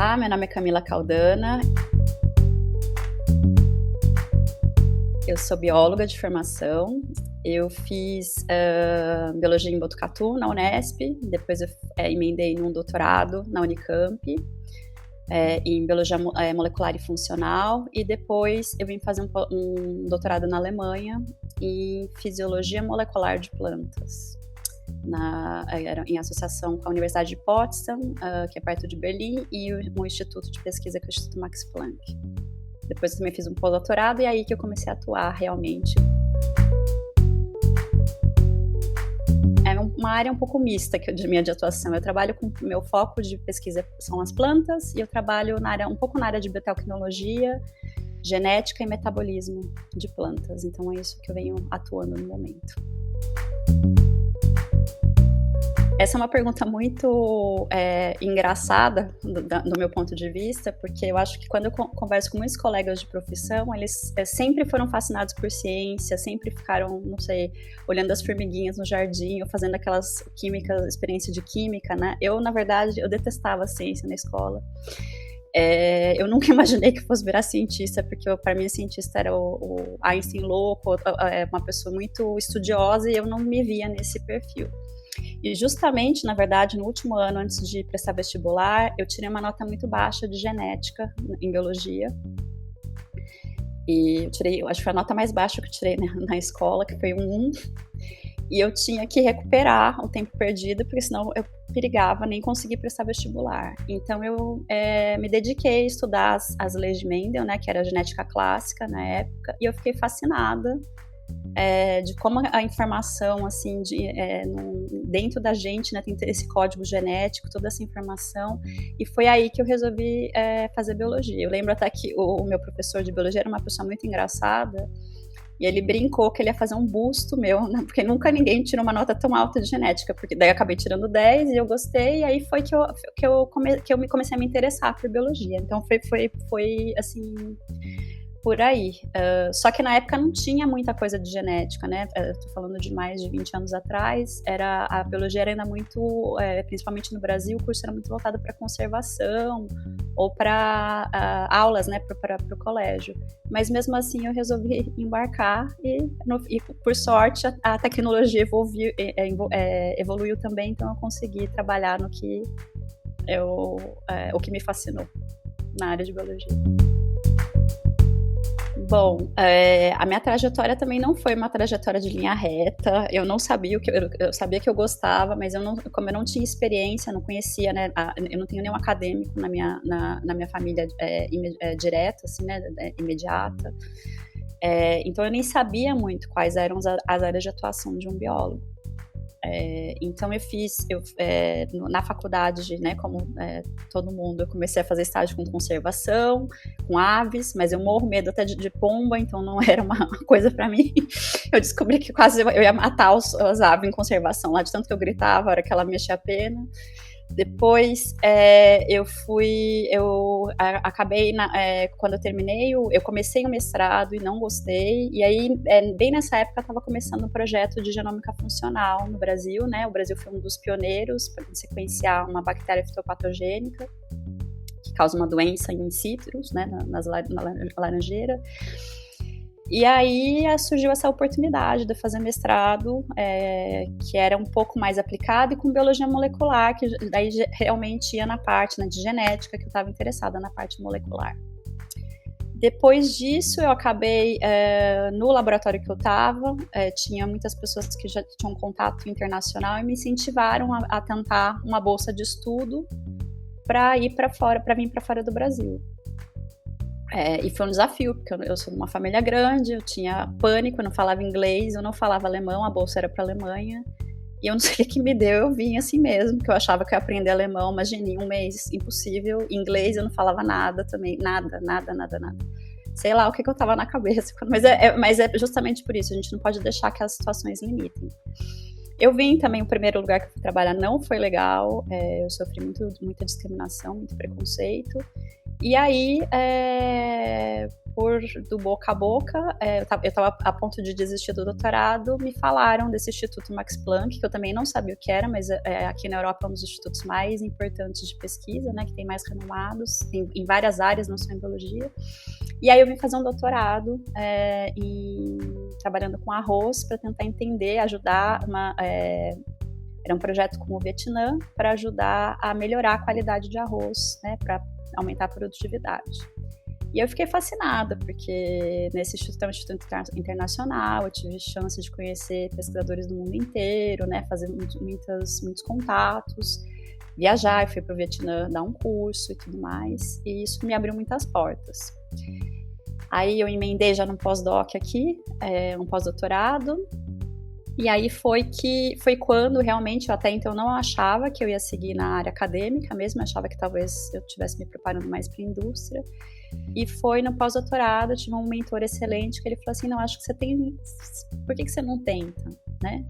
Olá, meu nome é Camila Caldana. Eu sou bióloga de formação. Eu fiz biologia em Botucatu, na Unesp. Depois eu emendei num doutorado na Unicamp, em biologia molecular e funcional. E depois eu vim fazer um doutorado na Alemanha em fisiologia molecular de plantas. Em associação com a Universidade de Potsdam, que é perto de Berlim, e o Instituto de Pesquisa, que é o Instituto Max Planck. Depois eu também fiz um pós-doutorado, e é aí que eu comecei a atuar realmente. É uma área um pouco mista de minha atuação. Eu trabalho com meu foco de pesquisa são as plantas, e eu trabalho um pouco na área de biotecnologia, genética e metabolismo de plantas. Então é isso que eu venho atuando no momento. Essa é uma pergunta muito engraçada do meu ponto de vista, porque eu acho que quando eu converso com muitos colegas de profissão, eles sempre foram fascinados por ciência, sempre ficaram, não sei, olhando as formiguinhas no jardim ou fazendo aquelas experiência de química, né? Eu, na verdade, eu detestava a ciência na escola. Eu nunca imaginei que fosse virar cientista, porque para mim cientista era o Einstein louco, uma pessoa muito estudiosa, e eu não me via nesse perfil. E justamente, na verdade, no último ano, antes de prestar vestibular, eu tirei uma nota muito baixa de genética em biologia. E eu acho que foi a nota mais baixa que eu tirei na escola, que foi um 1. E eu tinha que recuperar o tempo perdido, porque senão eu perigava nem conseguir prestar vestibular. Então eu me dediquei a estudar as leis de Mendel, né, que era a genética clássica na época, e eu fiquei fascinada de como a informação, assim, dentro da gente, né, tem esse código genético, toda essa informação, e foi aí que eu resolvi fazer biologia. Eu lembro até que o meu professor de biologia era uma pessoa muito engraçada, e ele brincou que ele ia fazer um busto meu, né, porque nunca ninguém tirou uma nota tão alta de genética, porque daí eu acabei tirando 10 e eu gostei, e aí foi que eu comecei a me interessar por biologia. Então foi assim, por aí. Só que na época não tinha muita coisa de genética, né? Estou falando de mais de 20 anos atrás. A biologia era ainda muito, principalmente no Brasil, o curso era muito voltado para conservação ou para aulas, né, para o colégio. Mas mesmo assim eu resolvi embarcar e por sorte a tecnologia evoluiu também, então eu consegui trabalhar no que o que me fascinou na área de biologia. Bom, a minha trajetória também não foi uma trajetória de linha reta. Eu não sabia eu sabia que eu gostava, mas como eu não tinha experiência, não conhecia, né? Eu não tenho nenhum acadêmico na minha família direta, assim, né? Imediata. Então eu nem sabia muito quais eram as áreas de atuação de um biólogo. Então eu fiz, na faculdade, né, como todo mundo, eu comecei a fazer estágio com conservação, com aves, mas eu morro medo até de pomba, então não era uma coisa para mim. Eu descobri que quase eu ia matar as aves em conservação, lá de tanto que eu gritava, a hora que ela mexia a pena. Depois acabei, quando eu terminei, eu comecei o mestrado e não gostei, e aí bem nessa época estava começando um projeto de genômica funcional no Brasil, né? O Brasil foi um dos pioneiros para sequenciar uma bactéria fitopatogênica que causa uma doença em cítrus, né, na laranjeira. E aí surgiu essa oportunidade de fazer mestrado, que era um pouco mais aplicado, e com biologia molecular, que daí realmente ia na parte, né, de genética, que eu estava interessada na parte molecular. Depois disso, eu acabei, no laboratório que eu estava, tinha muitas pessoas que já tinham contato internacional e me incentivaram a tentar uma bolsa de estudo para ir para fora, para vir para fora do Brasil. E foi um desafio, porque eu sou de uma família grande, eu tinha pânico, eu não falava inglês, eu não falava alemão, a bolsa era para a Alemanha, e eu não sei o que me deu, eu vim assim mesmo, que eu achava que eu ia aprender alemão, imagine, em um mês, impossível, inglês eu não falava nada também, nada. Sei lá o que eu tava na cabeça, mas é justamente por isso, a gente não pode deixar que as situações limitem. Eu vim também, o primeiro lugar que eu fui trabalhar não foi legal, eu sofri muita discriminação, muito preconceito. E aí, do boca a boca, eu estava a ponto de desistir do doutorado, me falaram desse Instituto Max Planck, que eu também não sabia o que era, mas aqui na Europa é um dos institutos mais importantes de pesquisa, né, que tem mais renomados, em várias áreas, não só em biologia. E aí eu vim fazer um doutorado trabalhando com arroz para tentar entender, ajudar era um projeto com o Vietnã para ajudar a melhorar a qualidade de arroz, né, para aumentar a produtividade. E eu fiquei fascinada, porque nesse instituto é um instituto internacional, eu tive chance de conhecer pesquisadores do mundo inteiro, né, fazer muitos contatos, viajar, eu fui para o Vietnã dar um curso e tudo mais, e isso me abriu muitas portas. Aí eu emendei já no pós-doc aqui, um pós-doutorado, e aí foi quando realmente, eu até então não achava que eu ia seguir na área acadêmica mesmo, achava que talvez eu estivesse me preparando mais para a indústria. E foi no pós-doutorado, eu tive um mentor excelente que ele falou assim, não, acho que você tem, por que você não tenta, né?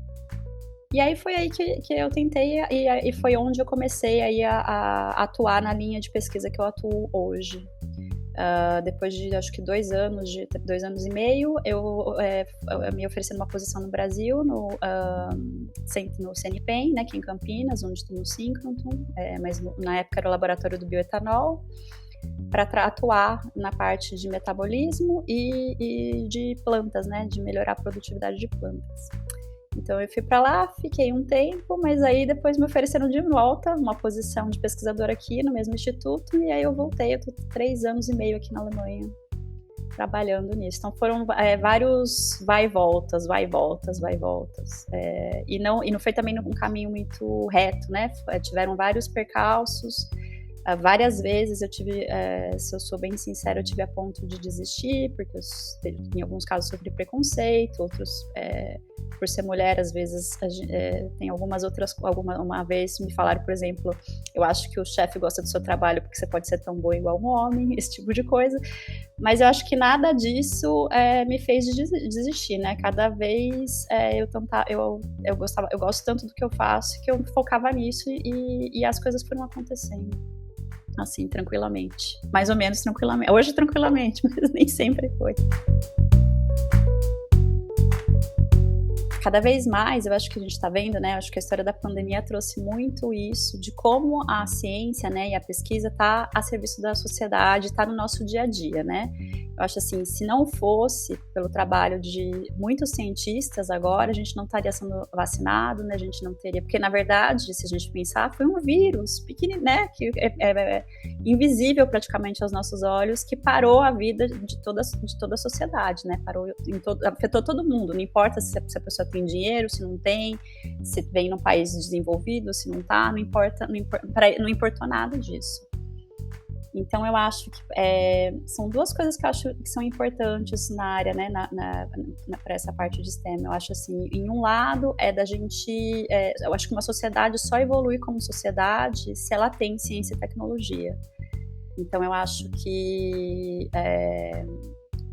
E aí foi aí que eu tentei e foi onde eu comecei aí a atuar na linha de pesquisa que eu atuo hoje. Depois de acho que 2 anos e meio, eu me ofereci uma posição no Brasil, no CNPEM, né, que é em Campinas, onde tem o Synchrotron, mas na época era o laboratório do bioetanol, para atuar na parte de metabolismo e de plantas, né, de melhorar a produtividade de plantas. Então eu fui para lá, fiquei um tempo, mas aí depois me ofereceram de volta uma posição de pesquisadora aqui no mesmo instituto, e aí eu voltei, eu tô 3 anos e meio aqui na Alemanha trabalhando nisso. Então foram vários vai e voltas. E não foi também um caminho muito reto, né? Tiveram vários percalços. Várias vezes eu tive, se eu sou bem sincera, eu tive a ponto de desistir, porque em alguns casos sofri preconceito, outros por ser mulher, às vezes tem algumas outras, uma vez me falaram, por exemplo, eu acho que o chefe gosta do seu trabalho porque você pode ser tão boa igual um homem, esse tipo de coisa, mas eu acho que nada disso me fez desistir, né? Cada vez eu gosto tanto do que eu faço que eu focava nisso e as coisas foram acontecendo. Assim, tranquilamente. Mais ou menos tranquilamente. Hoje, tranquilamente, mas nem sempre foi. Cada vez mais, eu acho que a gente está vendo, né? Eu acho que a história da pandemia trouxe muito isso, de como a ciência, né, e a pesquisa está a serviço da sociedade, está no nosso dia a dia, né? Eu acho assim, se não fosse pelo trabalho de muitos cientistas agora, a gente não estaria sendo vacinado, né? A gente não teria, porque na verdade, se a gente pensar, foi um vírus pequeno, né? Que é invisível praticamente aos nossos olhos, que parou a vida de toda a sociedade, né? Afetou todo mundo, não importa se a pessoa tem dinheiro, se não tem, se vem num país desenvolvido, se não tá, não importou nada disso. Então, eu acho que são 2 coisas que eu acho que são importantes na área, né, para essa parte de STEM. Eu acho assim, em um lado, da gente... eu acho que uma sociedade só evolui como sociedade se ela tem ciência e tecnologia. Então, eu acho que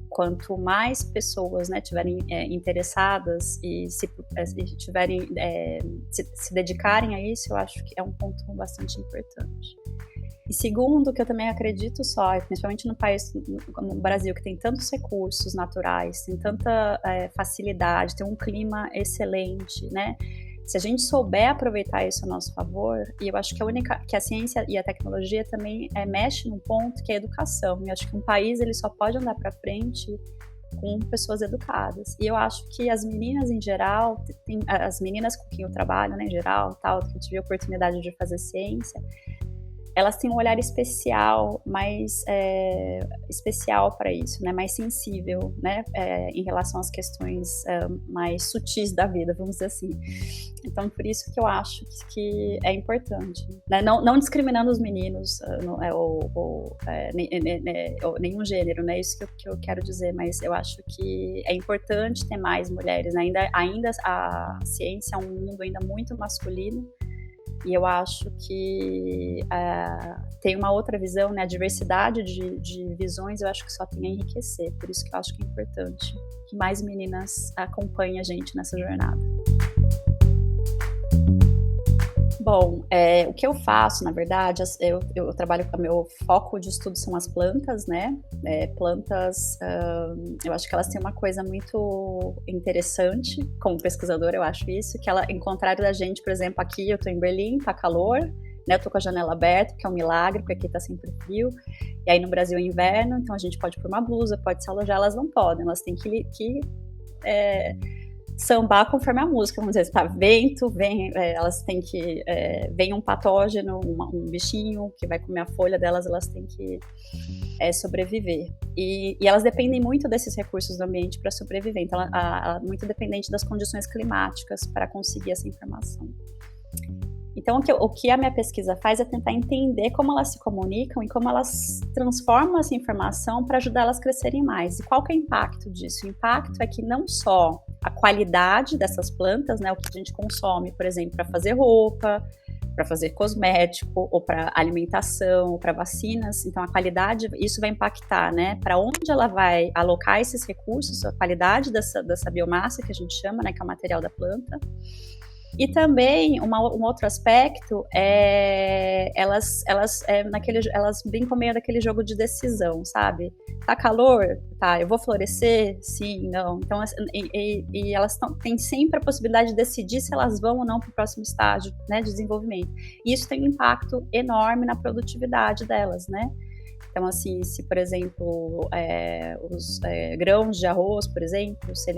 quanto mais pessoas, né, tiverem interessadas e se dedicarem a isso, eu acho que é um ponto bastante importante. E segundo, que eu também acredito principalmente no país como o Brasil, que tem tantos recursos naturais, tem tanta facilidade, tem um clima excelente, né? Se a gente souber aproveitar isso a nosso favor, e eu acho que a ciência e a tecnologia também mexe num ponto que é a educação. E eu acho que um país ele só pode andar para frente com pessoas educadas. E eu acho que as meninas em geral, as meninas com quem eu trabalho, né, em geral, que eu tive a oportunidade de fazer ciência, elas têm um olhar especial, mais especial para isso, né? Mais sensível, né? Em relação às questões mais sutis da vida, vamos dizer assim. Então, por isso que eu acho que é importante, né? Não discriminando os meninos ou nenhum gênero, né? Isso que eu quero dizer, mas eu acho que é importante ter mais mulheres, né? Ainda a ciência é um mundo ainda muito masculino. E eu acho que tem uma outra visão, né? A diversidade de visões, eu acho que só tem a enriquecer. Por isso que eu acho que é importante que mais meninas acompanhem a gente nessa jornada. Bom, o que eu faço, na verdade, eu trabalho com o meu foco de estudo são as plantas, né? Plantas, eu acho que elas têm uma coisa muito interessante, como pesquisadora eu acho isso, que ela, em contrário da gente, por exemplo, aqui eu tô em Berlim, tá calor, né? Eu tô com a janela aberta, que é um milagre, porque aqui tá sempre frio, e aí no Brasil é inverno, então a gente pode pôr uma blusa, pode se alojar, elas não podem, elas têm que sambar conforme a música, vamos dizer, tá vento, elas têm que, vem um patógeno, um bichinho que vai comer a folha delas, elas têm que sobreviver. E elas dependem muito desses recursos do ambiente para sobreviver, então ela é muito dependente das condições climáticas para conseguir essa informação. Então, o que a minha pesquisa faz é tentar entender como elas se comunicam e como elas transformam essa informação para ajudar elas a crescerem mais. E qual que é o impacto disso? O impacto é que não só a qualidade dessas plantas, né, o que a gente consome, por exemplo, para fazer roupa, para fazer cosmético, ou para alimentação, ou para vacinas, então a qualidade, isso vai impactar, né, para onde ela vai alocar esses recursos, a qualidade dessa biomassa que a gente chama, né, que é o material da planta. E também, um outro aspecto elas brincam meio daquele jogo de decisão, sabe? Tá calor? Tá, eu vou florescer? Sim, não. Então, e elas têm sempre a possibilidade de decidir se elas vão ou não para o próximo estágio, né, de desenvolvimento. E isso tem um impacto enorme na produtividade delas, né? Então, assim, se, por exemplo, os grãos de arroz, por exemplo, se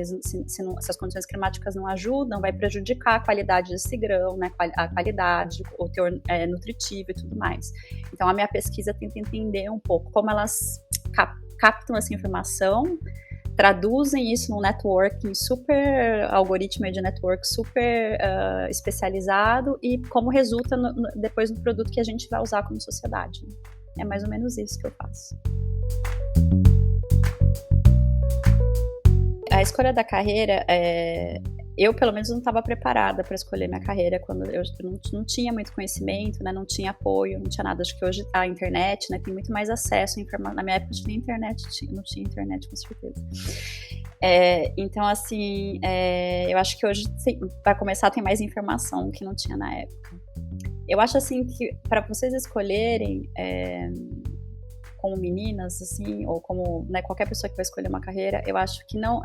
as condições climáticas não ajudam, vai prejudicar a qualidade desse grão, né, a qualidade, o teor nutritivo e tudo mais. Então, a minha pesquisa tenta entender um pouco como elas captam essa informação, traduzem isso num networking super, algoritmo de network super especializado e como resulta depois no produto que a gente vai usar como sociedade, né? É mais ou menos isso que eu faço. A escolha da carreira, eu pelo menos não estava preparada para escolher minha carreira quando eu não tinha muito conhecimento, né, não tinha apoio, não tinha nada. Acho que hoje a internet, né, tem muito mais acesso à informação. Na minha época não tinha internet, não tinha internet com certeza. Então, assim, eu acho que hoje vai começar a ter mais informação que não tinha na época. Eu acho, assim, que para vocês escolherem como meninas, assim, ou como, né, qualquer pessoa que vai escolher uma carreira, eu acho que não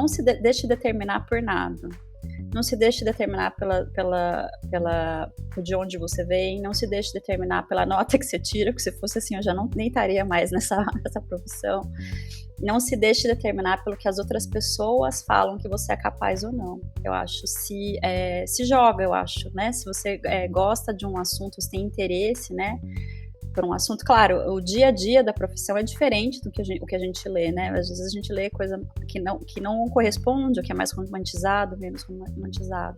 se deixe determinar por nada. Não se deixe determinar por de onde você vem, não se deixe determinar pela nota que você tira, porque se fosse assim eu já nem estaria mais nessa profissão. Não se deixe determinar pelo que as outras pessoas falam que você é capaz ou não. Eu acho, se joga, eu acho, né? Se você gosta de um assunto, se tem interesse, né, por um assunto, claro, o dia a dia da profissão é diferente do que o que a gente lê, né? Às vezes a gente lê coisa que não corresponde, ou que é mais romantizado, menos romantizado.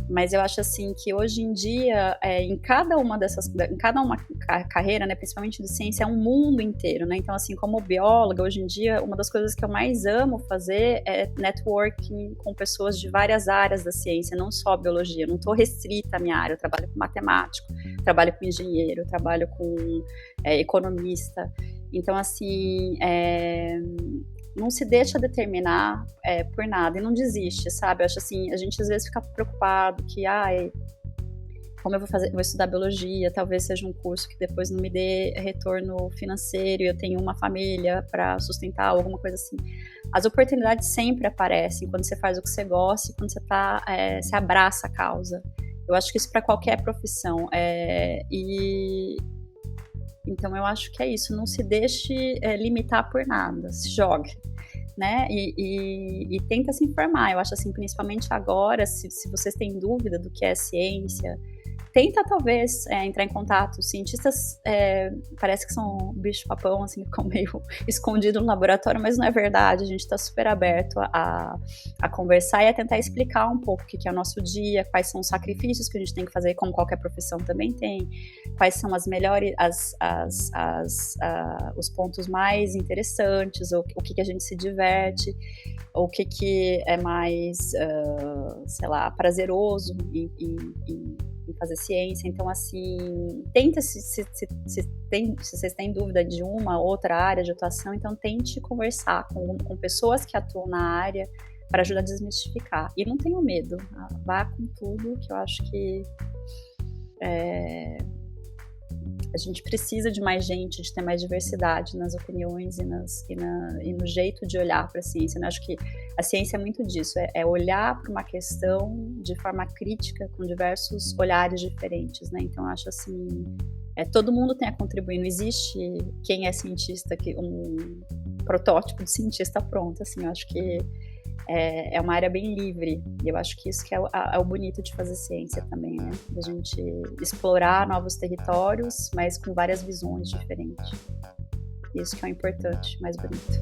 Mas eu acho, assim, que hoje em dia, em cada uma carreira, né, principalmente de ciência, é um mundo inteiro, né? Então, assim, como bióloga, hoje em dia, uma das coisas que eu mais amo fazer é networking com pessoas de várias áreas da ciência, não só biologia. Eu não estou restrita à minha área, eu trabalho com matemático, trabalho com engenheiro, trabalho com economista. Então, assim, não se deixa determinar por nada e não desiste, sabe? Eu acho, assim, a gente às vezes fica preocupado que, como eu vou estudar biologia, talvez seja um curso que depois não me dê retorno financeiro e eu tenho uma família para sustentar, alguma coisa assim. As oportunidades sempre aparecem quando você faz o que você gosta e quando você abraça a causa. Eu acho que isso para qualquer profissão. Então eu acho que é isso, não se deixe limitar por nada, se jogue, né, e tenta se informar. Eu acho, assim, principalmente agora, se vocês têm dúvida do que é ciência, tenta talvez entrar em contato. Os cientistas parece que são bicho-papão, assim, ficam meio escondidos no laboratório, mas não é verdade. A gente está super aberto a conversar e a tentar explicar um pouco o que é o nosso dia, quais são os sacrifícios que a gente tem que fazer, como qualquer profissão também tem, quais são as melhores, os pontos mais interessantes, o que a gente se diverte, o que é mais, sei lá, prazeroso em fazer ciência. Então, assim, tenta, se vocês têm dúvida de uma ou outra área de atuação, então tente conversar com pessoas que atuam na área para ajudar a desmistificar. E não tenham medo, vá com tudo, que eu acho que a gente precisa de mais gente, de ter mais diversidade nas opiniões e no jeito de olhar para a ciência, né? Acho que a ciência é muito disso, é olhar para uma questão de forma crítica, com diversos olhares diferentes, né? Então, acho assim, todo mundo tem a contribuir, não existe quem é cientista, um protótipo de cientista pronto, assim, eu acho que é uma área bem livre, e eu acho que isso que é o bonito de fazer ciência também, né? Da gente explorar novos territórios, mas com várias visões diferentes. Isso que é o importante, mais bonito.